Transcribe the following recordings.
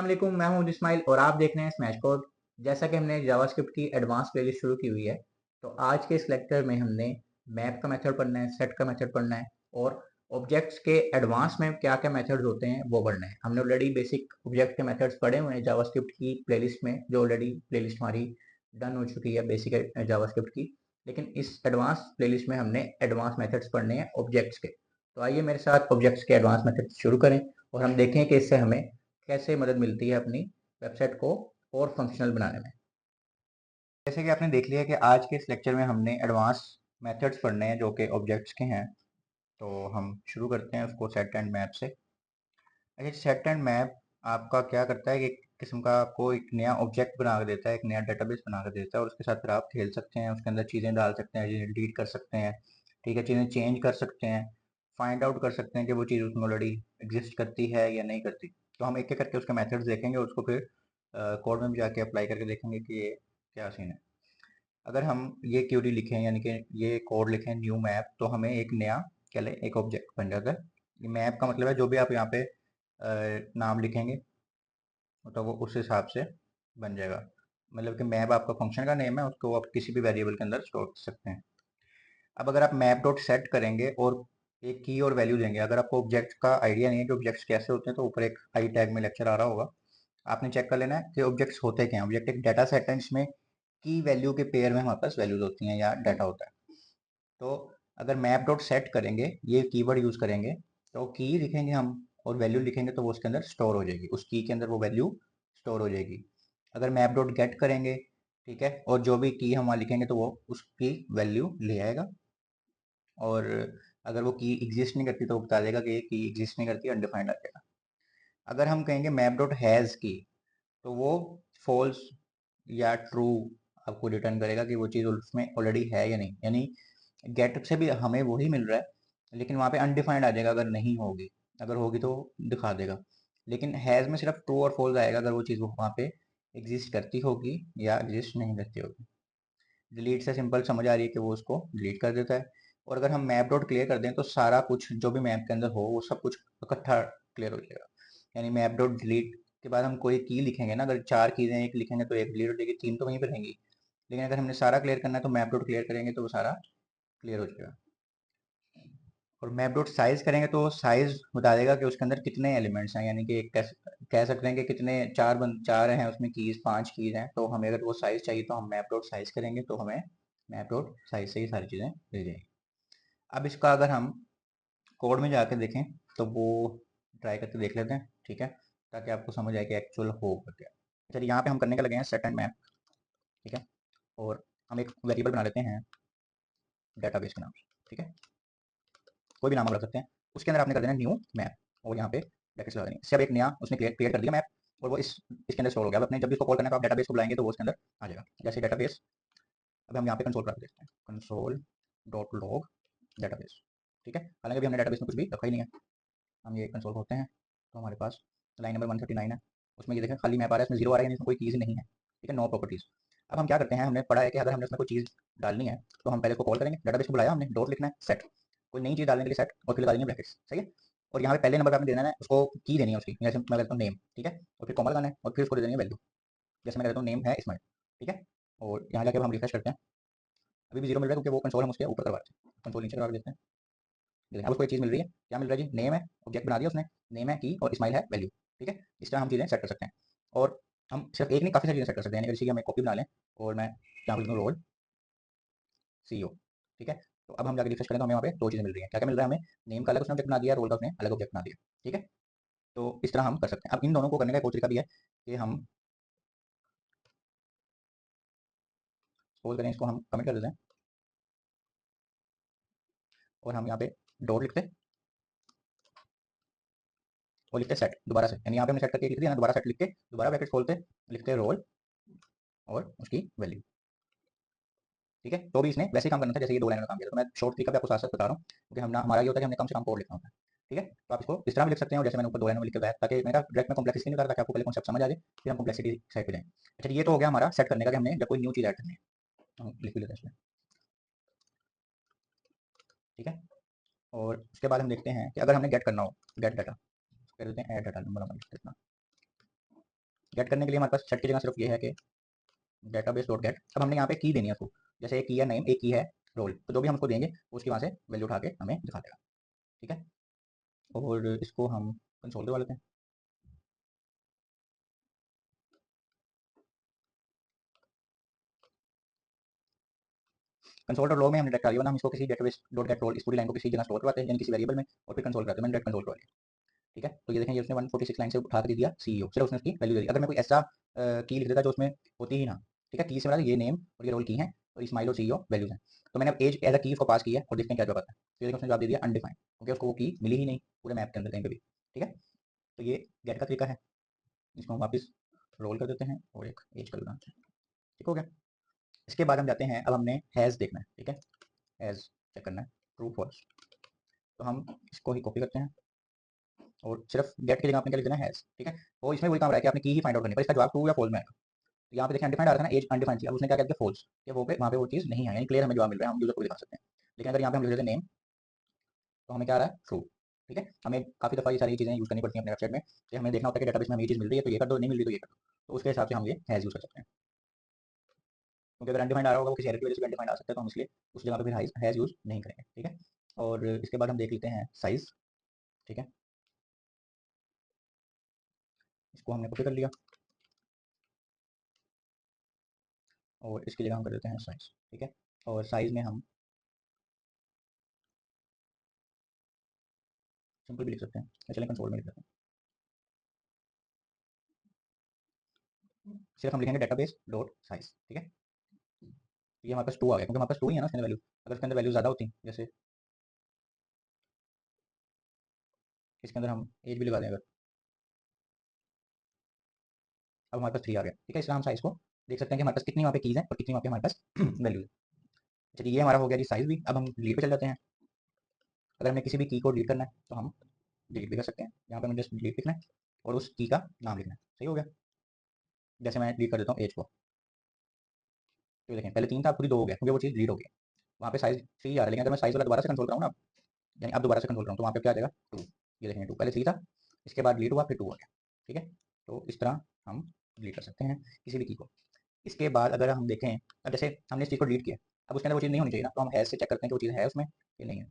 अस्सलाम वालेकुम, मैं हूं इस्माइल और आप देख रहे हैं स्मैश कोड। जैसा कि हमने जावास्क्रिप्ट की एडवांस प्लेलिस्ट शुरू की हुई है, तो आज के इस लेक्चर में हमने मैप का मेथड पढ़ना है, सेट का मेथड पढ़ना है और ऑब्जेक्ट्स के एडवांस में क्या क्या मेथड्स होते हैं वो पढ़ना है। हमने ऑलरेडी बेसिक ऑब्जेक्ट के मेथड्स पढ़े हुए हैं जावास्क्रिप्ट की प्लेलिस्ट में, जो ऑलरेडी प्लेलिस्ट हमारी डन हो चुकी है बेसिक जावास्क्रिप्ट की। लेकिन इस एडवांस प्लेलिस्ट में हमने एडवांस मेथड्स पढ़ने हैं ऑब्जेक्ट्स के। तो आइए मेरे साथ ऑब्जेक्ट्स के एडवांस मेथड्स शुरू करें और हम देखें कि इससे हमें कैसे मदद मिलती है अपनी वेबसाइट को और फंक्शनल बनाने में। जैसे कि आपने देख लिया कि आज के इस लेक्चर में हमने एडवांस मेथड्स पढ़ने हैं जो कि ऑब्जेक्ट्स के हैं। तो हम शुरू करते हैं उसको सेट एंड मैप से। अच्छा, सेट एंड मैप आपका क्या करता है कि एक किस्म का आपको एक नया ऑब्जेक्ट बना के देता है, एक नया डेटाबेस बना के देता है और उसके साथ फिर आप खेल सकते हैं, उसके अंदर चीज़ें डाल सकते हैं, चीज़ें डिलीट कर सकते हैं, ठीक है, चीज़ें चेंज कर सकते हैं, फाइंड आउट कर सकते हैं कि वो चीज़ उसमें ऑलरेडी एग्जिस्ट करती है या नहीं करती। तो हम एक एक करके उसके मेथड्स देखेंगे और उसको फिर कोड में भी जाके अप्लाई करके देखेंगे कि ये क्या सीन है। अगर हम ये क्यूरी लिखें यानी कि ये कोड लिखें न्यू मैप, तो हमें एक नया क्या एक ऑब्जेक्ट बन जाता है। मैप का मतलब है जो भी आप यहाँ पे नाम लिखेंगे तो वो उस हिसाब से बन जाएगा। मतलब कि मैप आपका फंक्शन का नेम है, उसको आप किसी भी वेरिएबल के अंदर स्टोर कर सकते हैं। अब अगर आप मैप डॉट सेट करेंगे और एक की और वैल्यू देंगे, अगर आपको ऑब्जेक्ट का आइडिया नहीं है कि ऑब्जेक्ट्स कैसे होते हैं, तो ऊपर एक आई टैग में लेक्चर आ रहा होगा, आपने चेक कर लेना है कि ऑब्जेक्ट्स होते क्या हैं। ऑब्जेक्ट एक डाटा सेट है, इसमें की वैल्यू के पेयर में हमारे पास वैल्यूज होती हैं या डाटा होता है। तो अगर मैप डॉट सेट करेंगे, ये कीवर्ड यूज करेंगे, तो की लिखेंगे हम और वैल्यू लिखेंगे तो वो उसके अंदर स्टोर हो जाएगी, उस की के अंदर वो वैल्यू स्टोर हो जाएगी। अगर मैप डॉट गेट करेंगे, ठीक है, और जो भी की हम वहाँ लिखेंगे तो वो उसकी वैल्यू ले आएगा। और अगर वो की एग्जिस्ट नहीं करती तो वो बता देगा कि ये की एग्जिस्ट नहीं करती, अनडिफाइंड आ जाएगा। अगर हम कहेंगे मैप डॉट हैज़ की, तो वो फॉल्स या ट्रू आपको रिटर्न करेगा कि वो चीज़ उसमें ऑलरेडी है या नहीं। यानी गेट से भी हमें वही मिल रहा है लेकिन वहाँ पे अनडिफाइंड आ जाएगा अगर नहीं होगी, अगर होगी तो दिखा देगा। लेकिन हैज़ में सिर्फ ट्रू और फॉल्स आएगा अगर वो चीज़ वहाँ पे एग्जिस्ट करती होगी या एग्जिस्ट नहीं करती होगी। डिलीट से सिंपल समझ आ रही है कि वो उसको डिलीट कर देता है। और अगर हम मैप डॉट क्लियर कर दें तो सारा कुछ जो भी मैप के अंदर हो वो सब कुछ इकट्ठा क्लियर हो जाएगा। यानी मैप डॉट डिलीट के बाद हम कोई की लिखेंगे ना, अगर 4 कीज़ हैं, एक लिखेंगे तो एक डिलीट हो जाएगी, 3 तो वहीं पर रहेंगी। लेकिन अगर हमने सारा क्लियर करना है तो मैप डॉट क्लियर करेंगे तो वो सारा क्लियर हो जाएगा। और मैप डॉट साइज करेंगे तो साइज बता देगा कि उसके अंदर कितने एलिमेंट्स हैं। यानी कि कह सकते हैं कि कितने चार हैं उसमें कीज़, 5 कीज़ हैं, तो हमें अगर वो साइज चाहिए तो हम मैप डॉट साइज करेंगे तो हमें मैप डॉट साइज से ही सारी चीज़ें मिल जाएंगी। अब इसका अगर हम कोड में जाकर देखें तो वो ट्राई करके देख लेते हैं, ठीक है, ताकि आपको समझ आए कि एक्चुअल होगा क्या। चलिए यहाँ पे हम करने का लगे हैं सेट एंड मैप, ठीक है, और हम एक वेरिएबल बना लेते हैं डेटाबेस के नाम से, ठीक है, कोई भी नाम आप रख सकते हैं। उसके अंदर आपने कर देना न्यू मैप और यहाँ पे ब्रैकेट्स लगा देंगे। इससे अब एक नया उसने क्रिएट कर दिया मैप और वो इसके अंदर स्टोर हो गया। अब अपने जब भी इसको कॉल करना है तो आप डेटाबेस को बुलाएंगे तो वो उसके अंदर आ जाएगा। जैसे डेटाबेस, अब हम यहाँ पे कंसोल पर देखते हैं, कंसोल डॉट लॉग डेटाबेस, ठीक है। हालांकि अभी हमने डेटाबेस में कुछ भी रखा ही नहीं है। हम ये कंसोल खोलते हैं तो हमारे पास लाइन नंबर 139 है, उसमें ये देखें खाली मैप आ रहा है, इसमें जीरो आ रहा है, यानी इसमें कोई चीज़ नहीं है, ठीक है, नो प्रॉपर्टीज। अब हम क्या करते हैं, हमने पढ़ा है कि अगर हमने उसमें कोई चीज़ डालनी है तो हम पहले इसको कॉल करेंगे, डेटाबेस को बुलाया हमने, डॉट लिखना है सेट, कोई नई चीज़ डालने के लिए सेट और फिर लगा देंगे ब्रैकेट्स, सही है। और यहाँ पे पहले नंबर पे आपने देना है उसको की देनी है उसकी, जैसे मैं कहता हूँ नेम, ठीक है, और फिर कॉमा लगाना है और फिर उसको दे देनी है वैल्यू। जैसे मैं कहता हूँ नेम है इसमें, ठीक है, और यहाँ जाके हम रिफ्रेश करते हैं, अभी भी जीरो मिल रहा है क्योंकि वो कंसोल हम उसके ऊपर करवा रहे हैं, कंसोल नीचे करवा देते हैं। देखिए अब उसको एक चीज़ मिल रही है, क्या मिल रहा है जी, नेम है, ऑब्जेक्ट बना दिया उसने, नेम है की और स्माइल है वैल्यू, ठीक है। इस तरह हम चीज़ें सेट कर सकते हैं और हम सिर्फ एक नहीं काफ़ी सारी चीज़ें सेट कर सकते हैं। यानी इसी की हम एक कॉपी बना लें और मैं यहाँ पर लिखूँ रोल CEO, ठीक है। तो अब हम जाकर रिफ्रेश करें तो हमें वहाँ पे दो चीज़ें मिल रही हैं। क्या क्या मिल रहा है हमें, नेम का अलग उसने ऑब्जेक्ट बना दिया, रोल का उसने अलग ऑब्जेक्ट बना दिया, ठीक है। तो इस तरह हम कर सकते हैं। अब इन दोनों को करने का एक और तरीका भी है कि हम सपोज करें इसको हम कमेंट कर देते हैं और हम यहाँ पे डॉट लिखते हैं और लिखते सेट दोबारा से, यानी यहाँ पे हमने सेट करके लिख दिया ना, दोबारा सेट लिख के दोबारा ब्रैकेट खोलते लिखते रोल और उसकी वैल्यू, ठीक है। तो भी इसने वैसे ही काम करना था जैसे ये दो लाइन का काम किया था। तो मैं शॉर्ट तरीका भी आपको साथ साथ बता रहा हूँ क्योंकि हम ना हमारा ये होता है कि हमने कम से कम कोड लिखना होता है, ठीक है। तो आप इसको इस तरह भी लिख सकते हैं और जैसे मैंने ऊपर दो लाइनों में लिख के बताया, ताकि मेरा डायरेक्ट में कॉम्प्लेक्सिटी नहीं बता रहा, ताकि आपको पहले कॉन्सेप्ट समझ आ जाए फिर हम कॉम्प्लेक्सिटी साइड पे जाएं। अच्छा, ये तो हो गया हमारा सेट करने का कि हमने जब कोई न्यू चीज़ ऐड करनी है, हम लिख भी लेते हैं इसमें, ठीक है। और उसके बाद हम देखते हैं कि अगर हमने गेट करना हो, गेट डाटा कर देते हैं, ऐड डाटा नंबर हम लिख देते हैं। गेट करने के लिए हमारे पास सेट की जगह सिर्फ ये है कि डेटाबेस डॉट गेट। अब हमने यहाँ पे की देनी है उसको, जैसे एक की है नेम, एक की है रोल, तो जो भी हम उसको देंगे उसकी वहाँ से वैल्यू उठा के हमें दिखा देगा। ठीक है, और इसको हम कंसोल करवा लेते हैं। कंसोल डॉट लॉग में हमने डायरेक्ट हम इसको किसी डेटाबेस डॉट गेट रोल इस पूरी लाइन को किसी जगह स्टोर करवाते हैं, यानी किसी वेरिएबल में, और फिर कंसोल करते हैं। मैंने डायरेक्ट कंसोल करवा लिया। ठीक है, तो ये देखें, ये उसने 146 लाइन से उठा के दे दिया सीईओ, सिर्फ उसने उसकी वैल्यू दे दी। अगर मैं कोई ऐसा की लिख देता जो उसमें होती ही ना, ठीक है, की से मेरा ये नेम और ये रोल की है और इस्माइल और सीईओ वैल्यूज हैं, तो मैंने अब एज एज अ की उसको पास किया और देखते हैं क्या जवाब आता है। तो ये देखो उसने जवाब दे दिया अनडिफाइंड, क्योंकि उसको वो की मिली ही नहीं पूरे मैप के अंदर कहीं पे भी। ठीक है, तो ये गेट का तरीका है। इसको हम वापस रोल कर देते हैं और एक एज कर देते हैं। ठीक हो गया। इसके बाद हम जाते हैं, अब हमने हैज़ देखना है। ठीक है, हैज़ चेक करना है, ट्रू फॉल्स। तो हम इसको ही कॉपी करते हैं और सिर्फ गेट की जगह आपने क्या लिख देना है हैज़। ठीक है, और इसमें वही काम रहा है कि आपने की ही फाइंड आउट करनी है, पर इसका जवाब ट्रू या फॉल्स में आएगा। तो यहाँ पे देखें अनडिफाइंड आ रहा था ना, एज अनडिफाइंड थी, अब उसने क्या कर दिया फॉल्स, कि वो पे वहाँ पे वो चीज़ नहीं है, यानी क्लियर हमें जवाब मिल रहा है, हम यूजर को दिखा सकते हैं। लेकिन अगर यहाँ पे हम लिख देते नेम, तो हमें क्या आ रहा है ट्रू। ठीक है, हमें काफ़ी दफ़ा ये सारी चीज़ें यूज़ करनी पड़ती हैं अपने वेबसाइट में, कि हमें देखना होता है कि डेटाबेस में हमें ये चीज़ मिल रही है तो ये कर दो, नहीं मिल रही तो ये कर दो, तो उसके हिसाब से हम ये हैज़ यूज़ कर सकते हैं। क्योंकि अगर अनडिफाइंड आ रहा होगा वो किसी एरर की वजह से भी अनडिफाइंड आ सकता है, तो हम इसलिए उस जगह पे फिर हैज़ यूज़ नहीं करेंगे। ठीक है, और इसके बाद हम देख लेते हैं साइज़। ठीक है, इसको हमने कॉपी कर लिया और इसकी जगह हम कर देते हैं साइज़। ठीक है, और साइज़ में हम सिंपल भी लिख सकते हैं, या चलें कंसोल में लिख देते हैं। सिर्फ हम लिखेंगे डेटाबेस डॉट साइज़। ठीक है, तो ये हमारे पास 2 आ गया, क्योंकि हमारे पास 2 ही है ना उसके अंदर वैल्यू। अगर उसके अंदर वैल्यू ज़्यादा होती, जैसे इसके अंदर हम एज भी लगा दें अगर, अब हमारे पास 3 आ गया। ठीक है, इसका हम साइज़ को देख सकते हैं कि हमारे पास कितनी वहाँ पे कीज़ हैं और कितनी वहाँ पे हमारे पास वैल्यू है। चलिए, ये हमारा हो गया जी साइज़ भी। अब हम डिलीट पे चल जाते हैं। अगर हमें किसी भी की को डिलीट करना है तो हम डिलीट भी कर सकते हैं। यहाँ पे हमें जस्ट डिलीट लिखना है और उस की का नाम लिखना है। सही हो गया। जैसे मैं डिलीट कर देता हूँ एज को, तो देखें पहले 3 था, अब पूरी 2 हो गया, क्योंकि वो चीज़ डिलीट हो गई। वहाँ पे साइज़ 3 आ रहा है, लेकिन अगर मैं साइज़ वाला दोबारा से कंट्रोल कराऊँ ना, यानी अब दोबारा से कंट्रोल करूँ, तो वहाँ पे क्या आ जाएगा 2। ये देखेंगे 2 पहले 3 था, इसके बाद डिलीट हुआ, फिर 2 आ गया। ठीक है, तो इस तरह हम डिलीट कर सकते हैं किसी भी की को। इसके बाद अगर हम देखें, अब जैसे हमने इस चीज़ को डिलीट किया, अब उसके अंदर वो चीज़ नहीं होनी चाहिए ना, तो हम हैज़ से चेक करते हैं कि वो चीज़ है उसमें कि नहीं है।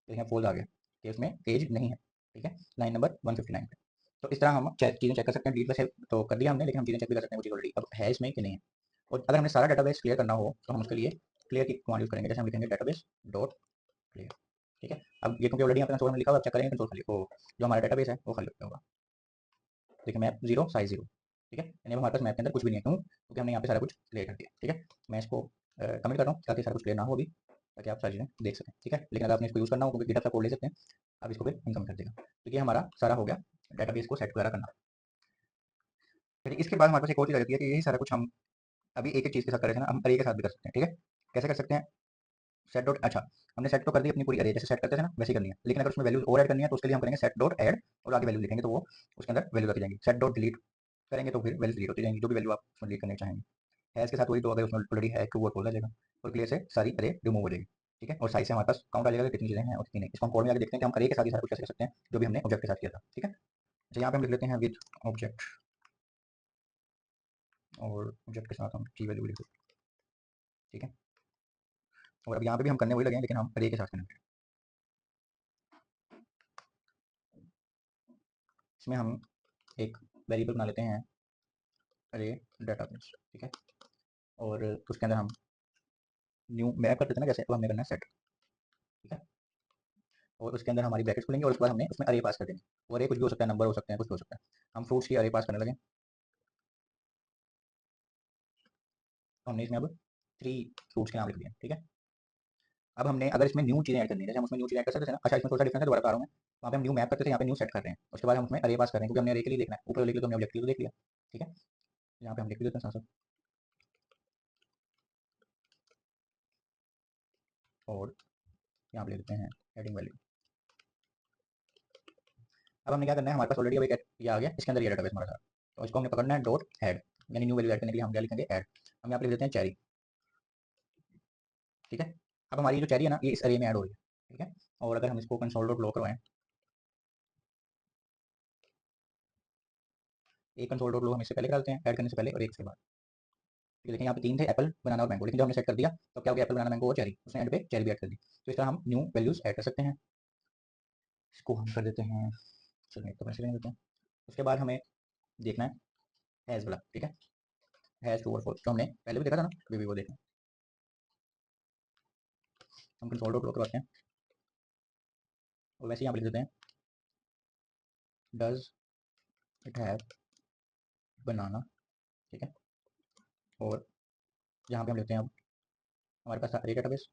देखिए फॉल्स आ गया कि उसमें एज नहीं है। ठीक है, लाइन नंबर 159 पे। तो इस तरह हम चीज़ें चेक कर सकते हैं। डिलीट वैसे तो कर दिया हमने, लेकिन हम चीज़ें चेक भी कर सकते हैं वो चीज़ ऑलरेडी अब है इसमें कि नहीं है। और अगर हमें सारा डेटाबेस क्लियर करना हो तो हम उसके लिए क्लियर की कमांड यूज़ करेंगे। जैसे हम लिखेंगे डेटाबेस डॉट क्लियर। ठीक है, अब ये क्योंकि ऑलरेडी यहाँ पे कंसोल में लिखा हुआ है, चेक करेंगे कंसोल खाली, तो जो हमारा डेटाबेस है वो खाली होगा। देखिए मैप 0 साइज 0। ठीक है, यानी अब हमारे पास मैप के अंदर कुछ भी नहीं है। क्यों? क्योंकि हमने यहाँ पे सारा कुछ क्लियर कर दिया। ठीक है, मैं इसको कमेंट कर रहा हूँ ताकि सारा कुछ क्लियर ना हो अभी, ताकि आप सारी चीज़ें देख सकें। ठीक है, लेकिन अगर आपने इसको यूज़ करना हो, क्योंकि गिटहब का कोड ले सकते हैं, आप इसको फिर इनकम कर देगा। तो ये हमारा सारा हो गया डेटाबेस को सेट वगैरह करना। फिर इसके बाद हमारे पास एक और चीज़ आ जाती है कि यही सारा कुछ हम अभी एक एक चीज़ के साथ कर रहे थे ना, हम अरे के साथ भी कर सकते हैं। ठीक है, कैसे कर सकते हैं? सेट डॉट, अच्छा, हमने सेट तो कर दी अपनी पूरी अरे, जैसे सेट करते थे ना वैसे ही करनी है, लेकिन अगर उसमें वैल्यूज और ऐड करनी है तो उसके लिए हम करेंगे सेट डॉट ऐड और आगे वैल्यू लिखेंगे, तो वो उसके अंदर वैल्यू रखी जाएंगी। सेट डॉट डिलीट करेंगे तो फिर वैल्यू डिलीट होती जाएंगी, जो भी वैल्यू आप उसमें डिलीट करना चाहेंगे। है इसके साथ वही, तो अगर उसमें ऑलरेडी है ट्रू और फॉल्स आ जाएगा, और क्लियर से सारी अरे रिमूव हो जाएगी। ठीक है, और साइज से हमारे पास काउंट आ जाएगा कि कितनी चीज़ें हैं और कितनी नहीं। इसको हम कोड में आगे देखते हैं कि हम अरे के साथ ही सारा कुछ कैसे कर सकते हैं, जो भी हमने ऑब्जेक्ट के साथ किया था। ठीक है, अच्छा यहाँ पे हम लिख लेते हैं विद ऑब्जेक्ट, और ऑब्जेक्ट के साथ हम की वैल्यू लिख देते हैं। ठीक है, और अब यहाँ पे भी हम करने वही लगे हैं, लेकिन हम अरे के साथ करेंगे। इसमें हम एक वेरिएबल बना लेते हैं अरे डेटाबेस। ठीक है, और उसके अंदर हम न्यू मैप कर देते हैं ना, जैसे अब हमने करना है सेट। ठीक है, और उसके अंदर हमारी ब्रैकेट्स खुलेंगे और उसके बाद हमने उसमें अरे पास कर देंगे। और अरे कुछ भी हो सकता है, नंबर हो सकते हैं, कुछ भी हो सकता है। हम फ्रूट्स की अरे पास करने लगे, तो हमने इसमें अब 3 फ्रूट्स के नाम लिख दिए। ठीक है, अब हमने अगर इसमें न्यू चीज़ें ऐड करनी है, जैसे हम उसमें न्यू चीज़ें ऐड कर सकते हैं ना। अच्छा, इसमें थोड़ा डिफरेंस है, दोबारा बता रहा हूँ मैं। वहाँ पे हम न्यू मैप करते थे, यहाँ पे न्यू सेट कर रहे हैं, उसके बाद हम उसमें अरे पास कर रहे हैं, क्योंकि हमने अरे के लिए देखना है। ऊपर लिख लिया तो हमने ऑब्जेक्ट के लिए तो देख लिया। ठीक है, यहाँ पे हम लिख भी देते हैं साथ साथ, और यहाँ पे लिख देते हैं एडिंग वैल्यू। अब हमने क्या करना है, हमारे पास ऑलरेडी अब एक ये आ गया, इसके अंदर ये डेटाबेस हमारा सारा, तो इसको हमने पकड़ना है डॉट ऐड, यानी न्यू वैल्यू ऐड करने के लिए हम क्या लिखेंगे ऐड। हम यहाँ पे लिख देते हैं चेरी। ठीक है, अब हमारी जो चेरी है ना, ये इस अरे में ऐड हो रही है। ठीक है, और अगर हम इसको कंसोल डॉट लॉग करवाएं, एक कंसोल डॉट लो हम इससे पहले डालते हैं ऐड करने से पहले और एक इसके बाद। ये देखें यहाँ पे 3 थे, एप्पल, बनाना और मैंगो, लेकिन जब हमने सेट कर दिया तो क्या हो गया, एप्पल, बनाना, मैंगो और चेरी, उसने एंड पे चेरी भी ऐड कर दी। तो इस तरह हम न्यू वैल्यूज़ ऐड कर सकते हैं। इसको हम कर देते हैं, चलिए तो कैसे देते हैं। उसके बाद हमें देखना है हैज़ वाला, ठीक है, हैज़ ट्रू और फॉल्स, जो हमने पहले भी देखा था ना, अभी भी वो देखना है। हम कंसोल डॉट लो करवाते हैं और वैसे यहाँ पे लिख देते हैं डज इट हैव बनाना, ठीक है। और यहाँ पे हम लिखते हैं अब हमारे पास अरे डेटाबेस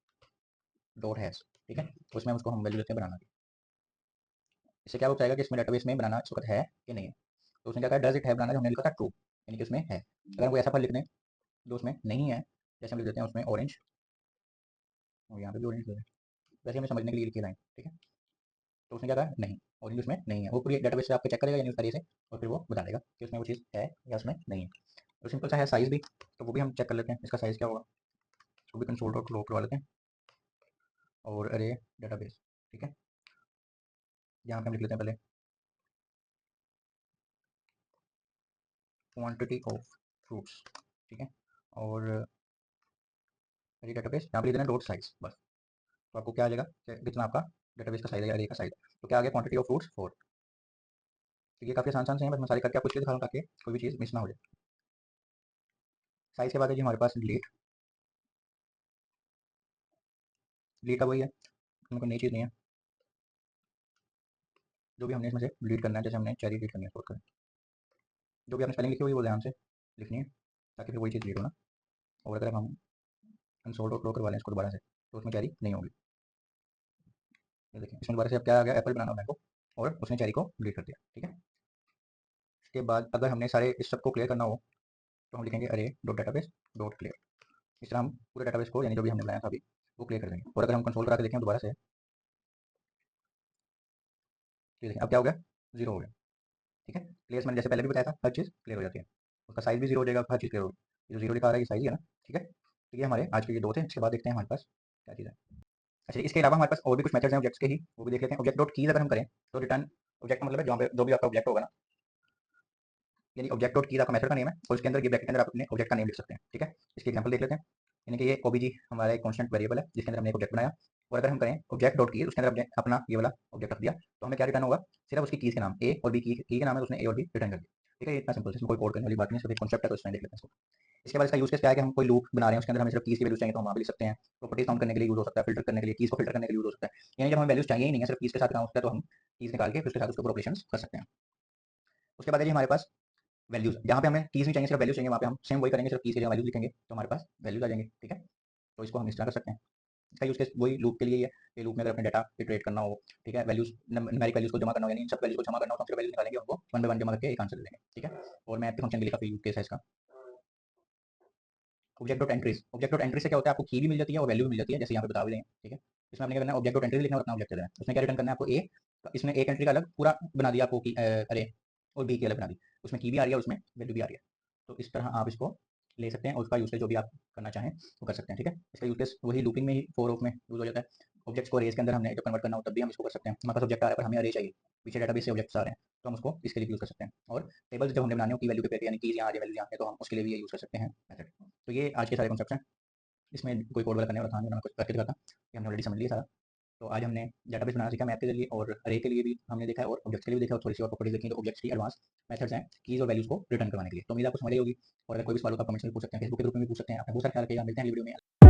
डॉट हैज़, ठीक है, उसमें उसको हम वैल्यू देते हैं बनाना की। इससे क्या हो जाएगा कि इसमें डेटाबेस में बनाना इस वक्त है कि नहीं है। तो उसने क्या कहा, डज इट है बनाना, जो हमने लिखा था ट्रू, यानी कि उसमें है। अगर हम कोई ऐसा फल लिख दें जो उसमें नहीं है, जैसे हम लिख देते हैं उसमें ऑरेंज, और यहाँ पे भी ऑरेंज लिख दें, वैसे हमें समझने के लिए लिखी लाइन, ठीक है। तो उसने क्या कहा, नहीं, ऑरेंज उसमें नहीं है। वो पूरी डेटाबेस से आपको चेक करेगा यानी उस तरीके से, और फिर वो बता देगा कि उसमें वो चीज़ है या उसमें नहीं है। तो सिंपल सा है साइज़ भी, तो वो भी हम चेक कर लेते हैं, इसका साइज़ क्या होगा। उसको भी कंसोल डॉट लो करवा लेते हैं और अरे डेटाबेस, ठीक है। यहाँ पे हम लिख लेते हैं पहले क्वांटिटी ऑफ फ्रूट्स, ठीक है, और अरे डेटाबेस यहाँ पे लिख देना डॉट साइज बस। तो आपको क्या आ जाएगा कि कितना आपका डेटाबेस का साइज है, अरे का साइज। तो क्या आ गया, क्वांटिटी ऑफ फ्रूट्स 4। तो ये काफ़ी आसान से हैं, बस मैं सारे करके आपको इसलिए दिखा रहा हूँ ताकि कोई भी चीज़ मिस ना हो जाए। साइज के बाद है जी हमारे पास डिलीट, डिलीट का वही है, इसमें कोई नई चीज़ नहीं है। जो भी हमने इसमें से डिलीट करना है, जैसे हमने चेरी डिलीट करनी है, सपोज करें, जो भी आपने स्पेलिंग लिखी हुई वो ध्यान से लिखनी है ताकि फिर वही चीज़ डिलीट हो ना। और अगर हम कंसोल डॉट लो करवा लें इसको दोबारा से, तो उसमें चेरी नहीं होगी। ये देखिए इसमें दोबारा से अब क्या आ गया, एप्पल, बनाना, मैंगो, और उसने चेरी को डिलीट कर दिया, ठीक है। इसके बाद अगर हमने सारे इस सब को क्लियर करना हो तो हम लिखेंगे अरे डॉट डेटाबेस डॉट क्लियर। इस तरह हम पूरे डेटाबेस को, यानी जो भी हमने बनाया था अभी, वो क्लियर कर देंगे। और अगर हम कंसोल करा के देखें दोबारा से, ये देखें अब क्या हो गया, जीरो हो गया, ठीक है। क्लियर मैंने जैसे पहले भी बताया था, हर चीज़ क्लियर हो जाती है, उसका साइज भी जीरो हो जाएगा, हर चीज़ क्लियर होगी। ये जो जीरो लिखा आ रहा है ये साइज ही है ना, ठीक है। तो ये हमारे आज के ये दो थे। इसके बाद देखते हैं हमारे पास क्या चीज़ है। अच्छा, इसके अलावा हमारे पास और भी कुछ मेथड्स हैं ऑब्जेक्ट्स के ही, वो भी देख लेते हैं। ऑब्जेक्ट डॉट कीज अगर हम करें तो रिटर्न, ऑब्जेक्ट का मतलब है जहाँ पे जो भी आपका ऑब्जेक्ट होगा ना, यानी ऑब्जेक्ट डॉट कीज आपका मेथड का नेम है, और उसके अंदर ये ब्रैकेट के अंदर आप अपने ऑब्जेक्ट का नेम लिख सकते हैं, ठीक है। इसकी एग्जांपल देख लेते हैं। यानी कि ये ओबीजी हमारा एक कांस्टेंट वेरिएबल है जिसके अंदर हमने एक ऑब्जेक्ट बनाया, और अगर हम करें ऑब्जेक्ट डॉट कीज, उसके अंदर अपना ये वाला ऑब्जेक्ट रख दिया, तो हमें क्या रिटर्न होगा, सिर्फ उसकी कीज के नाम ए और बी, की के नाम है तो उसने ए और बी रिटर्न कर दिया, ठीक है। ये इतना सिंपल है, इसमें कोई कोड करने वाली बात नहीं है, सिर्फ एक कॉन्सेप्ट है, तो इसमें देख लेते हैं इसको। इसके बाद इसका यूज केस क्या है कि हम कोई लूप बना रहे हैं, उसके अंदर हमें सिर्फ कीज की वैल्यूज चाहिए तो हम वहाँ पे लिख सकते हैं। प्रॉपर्टीज काउंट करने के लिए यूज हो सकता है, फिल्टर करने के लिए, कीज को फिल्टर करने के लिए यूज हो सकता है। यानी जब हमें वैल्यूज चाहिए ही नहीं है, सिर्फ कीज के साथ काम होता है, तो हम कीज निकाल के फिर उसके साथ उसके ऊपर ऑपरेशंस कर सकते हैं। उसके बाद है जी हमारे पास वैल्यूज, जहाँ पे हमें कीज नहीं चाहिए, सिर्फ वैल्यूज चाहिए, वहाँ पे हम सेम वही करेंगे, सिर्फ कीज के लिए वैल्यूज लिखेंगे तो हमारे पास वैल्यूज आ जाएंगे, ठीक है। तो इसको हम इस तरह कर सकते हैं। इसका यूज केस वही लूप के लिए ही है कि लूप में अगर अपने डाटा इटरेट करना हो, ठीक है, वैल्यूज न्यूमेरिक वैल्यूज को जमा करना हो, यानी इन सब वैल्यूज को जमा करना हो, तो हम सिर्फ वैल्यूज निकालेंगे, उनको वन बाय वन जमा करके एक आंसर दे देंगे, ठीक है। और मैथ के फंक्शन के लिए काफी यूज केस है इसका। Object dot entries, object dot entry से क्या होता है, आपको की भी मिल जाती है और वैल्यू भी मिल जाती है, जैसे यहाँ पे बता भी दें, ठीक है। इसमें आपने क्या करना है, ऑब्जेक्ट डॉट एंट्री लिखना है और अपना ऑब्जेक्ट देना है। उसने क्या रिटर्न करना है आपको, ए, इसमें एक एंट्री का अलग पूरा बना दिया आपको, अरे, और बी की अलग बना दी, उसमें की भी आ रही है, उसमें वैल्यू भी आ रही है। तो इस तरह आप इसको ले सकते हैं और उसका यूसेज जो भी आप करना चाहें वो कर सकते हैं, ठीक है। इसका यूज केस वही लूपिंग में ही फोर ऑफ में यूज हो जाता है। ऑब्जेक्ट्स को अरेज के अंदर हमने जब कन्वर्ट करना हो तब भी हम इसको कर सकते हैं। हमारे पास ऑब्जेक्ट आ रहा है पर हमें अरे चाहिए, पीछे डेटाबेस से ऑब्जेक्ट्स आ रहे हैं, तो हम उसको इसके लिए यूज कर सकते हैं। और टेबल्स जब हमने बनाने हो की वैल्यू पे, यानी कीज यहाँ आ रही है, वैल्यू यहाँ है, तो हम उसके लिए भी ये यूज कर सकते हैं मेथड। तो ये आज के सारे कॉन्सेप्ट्स हैं, इसमें कोई कोड वाला करने वाला था नहीं, मैं कुछ करके दिखाता, ये हमने ऑलरेडी समझ लिया सारा। तो आज हमने डेटाबेस बनाना सीखा मैथ के जरिए, और अरे के लिए भी हमने देखा है और ऑब्जेक्ट्स के लिए भी देखा, और थोड़ी सी और प्रॉपर्टीज देखी, तो ऑब्जेक्ट्स की एडवांस मेथड्स हैं कीज और वैल्यूज को रिटर्न करवाने के लिए। तो उम्मीद है आपको समझ आई होगी, और अगर कोई भी सवाल होगा कमेंट्स में पूछ सकते हैं, फेसबुक के ग्रुप में भी पूछ सकते हैं। अपना बहुत सारा ख्याल रखिएगा, मिलते हैं अगली वीडियो में।